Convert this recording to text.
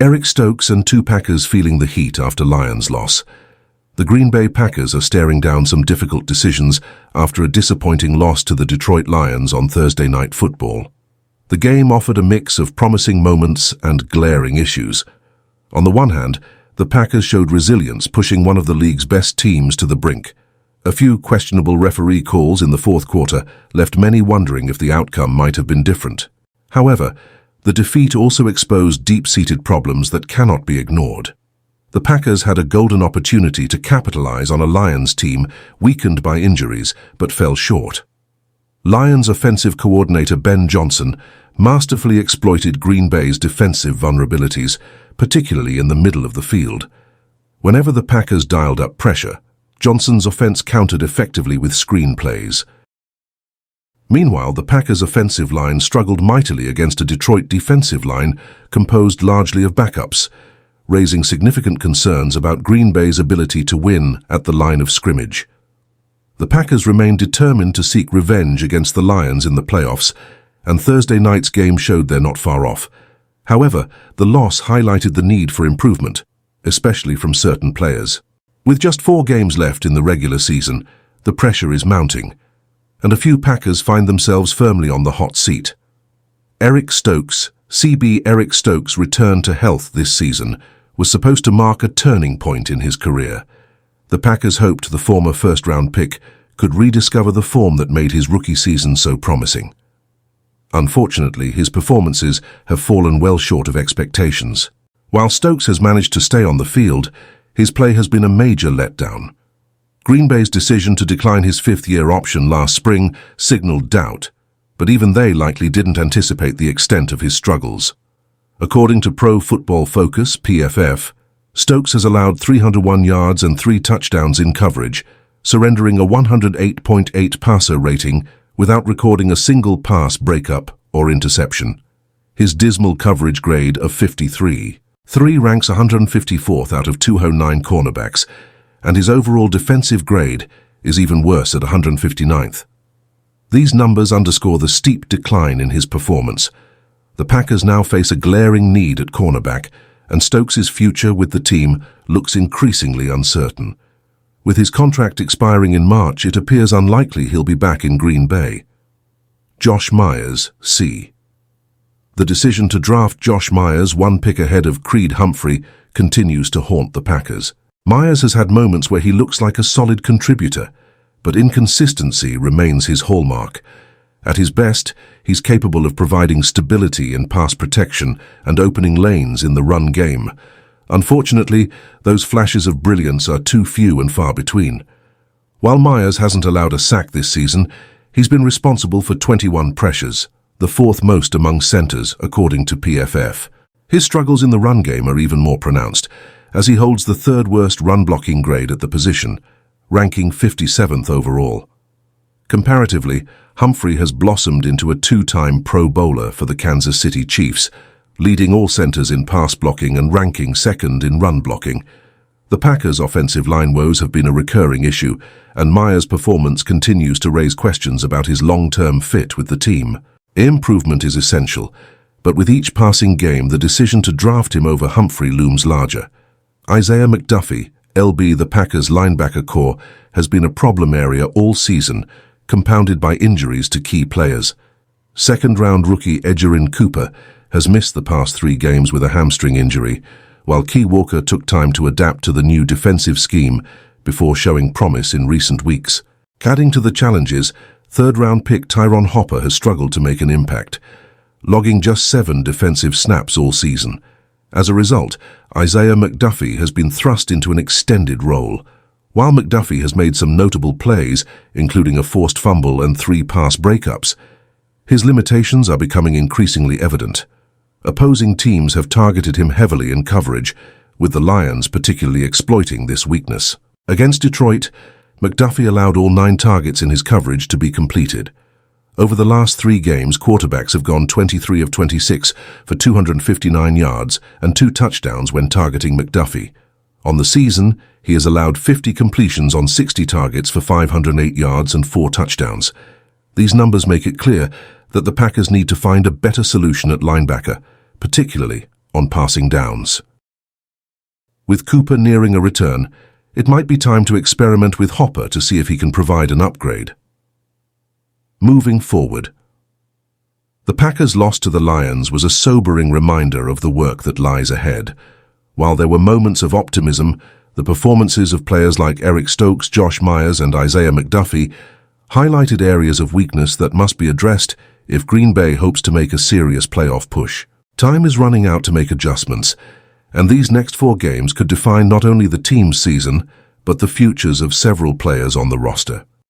Eric Stokes and two Packers feeling the heat after Lions' loss. The Green Bay Packers are staring down some difficult decisions after a disappointing loss to the Detroit Lions on Thursday Night Football. The game offered a mix of promising moments and glaring issues. On the one hand, the Packers showed resilience, pushing one of the league's best teams to the brink. A few questionable referee calls in the fourth quarter left many wondering if the outcome might have been different. However, the defeat also exposed deep-seated problems that cannot be ignored. The Packers had a golden opportunity to capitalize on a Lions team weakened by injuries, but fell short. Lions offensive coordinator Ben Johnson masterfully exploited Green Bay's defensive vulnerabilities, particularly in the middle of the field. Whenever the Packers dialed up pressure, Johnson's offense countered effectively with screen plays. Meanwhile, the Packers' offensive line struggled mightily against a Detroit defensive line composed largely of backups, raising significant concerns about Green Bay's ability to win at the line of scrimmage. The Packers remained determined to seek revenge against the Lions in the playoffs, and Thursday night's game showed they're not far off. However, the loss highlighted the need for improvement, especially from certain players. With just 4 games left in the regular season, the pressure is mounting, and a few Packers find themselves firmly on the hot seat. Eric Stokes, CB Eric Stokes' return to health this season was supposed to mark a turning point in his career. The Packers hoped the former first-round pick could rediscover the form that made his rookie season so promising. Unfortunately, his performances have fallen well short of expectations. While Stokes has managed to stay on the field, his play has been a major letdown. Green Bay's decision to decline his 5th-year option last spring signaled doubt, but even they likely didn't anticipate the extent of his struggles. According to Pro Football Focus, PFF, Stokes has allowed 301 yards and 3 touchdowns in coverage, surrendering a 108.8 passer rating without recording a single pass breakup or interception. His dismal coverage grade of 53.3 ranks 154th out of 209 cornerbacks, and his overall defensive grade is even worse at 159th. These numbers underscore the steep decline in his performance. The Packers now face a glaring need at cornerback, and Stokes' future with the team looks increasingly uncertain. With his contract expiring in March, it appears unlikely he'll be back in Green Bay. Josh Myers, C. The decision to draft Josh Myers 1 pick ahead of Creed Humphrey continues to haunt the Packers. Myers has had moments where he looks like a solid contributor, but inconsistency remains his hallmark. At his best, he's capable of providing stability in pass protection and opening lanes in the run game. Unfortunately, those flashes of brilliance are too few and far between. While Myers hasn't allowed a sack this season, he's been responsible for 21 pressures, the 4th most among centers, according to PFF. His struggles in the run game are even more pronounced, as he holds the 3rd worst run-blocking grade at the position, ranking 57th overall. Comparatively, Humphrey has blossomed into a 2-time Pro Bowler for the Kansas City Chiefs, leading all centers in pass blocking and ranking 2nd in run blocking. The Packers' offensive line woes have been a recurring issue, and Myers' performance continues to raise questions about his long-term fit with the team. Improvement is essential, but with each passing game, the decision to draft him over Humphrey looms larger. Isaiah McDuffy, LB, the Packers' linebacker core, has been a problem area all season, compounded by injuries to key players. 2nd-round rookie Edgerrin Cooper has missed the past 3 games with a hamstring injury, while Key Walker took time to adapt to the new defensive scheme before showing promise in recent weeks. Adding to the challenges, 3rd-round pick Tyron Hopper has struggled to make an impact, logging just 7 defensive snaps all season. As a result, Isaiah McDuffy has been thrust into an extended role. While McDuffy has made some notable plays, including a forced fumble and 3 pass breakups, his limitations are becoming increasingly evident. Opposing teams have targeted him heavily in coverage, with the Lions particularly exploiting this weakness. Against Detroit, McDuffy allowed all 9 targets in his coverage to be completed. Over the last 3 games, quarterbacks have gone 23 of 26 for 259 yards and 2 touchdowns when targeting McDuffy. On the season, he has allowed 50 completions on 60 targets for 508 yards and 4 touchdowns. These numbers make it clear that the Packers need to find a better solution at linebacker, particularly on passing downs. With Cooper nearing a return, it might be time to experiment with Hopper to see if he can provide an upgrade. Moving forward. The Packers' loss to the Lions was a sobering reminder of the work that lies ahead. While there were moments of optimism, the performances of players like Eric Stokes, Josh Myers, and Isaiah McDuffy highlighted areas of weakness that must be addressed if Green Bay hopes to make a serious playoff push. Time is running out to make adjustments, and these next 4 games could define not only the team's season, but the futures of several players on the roster.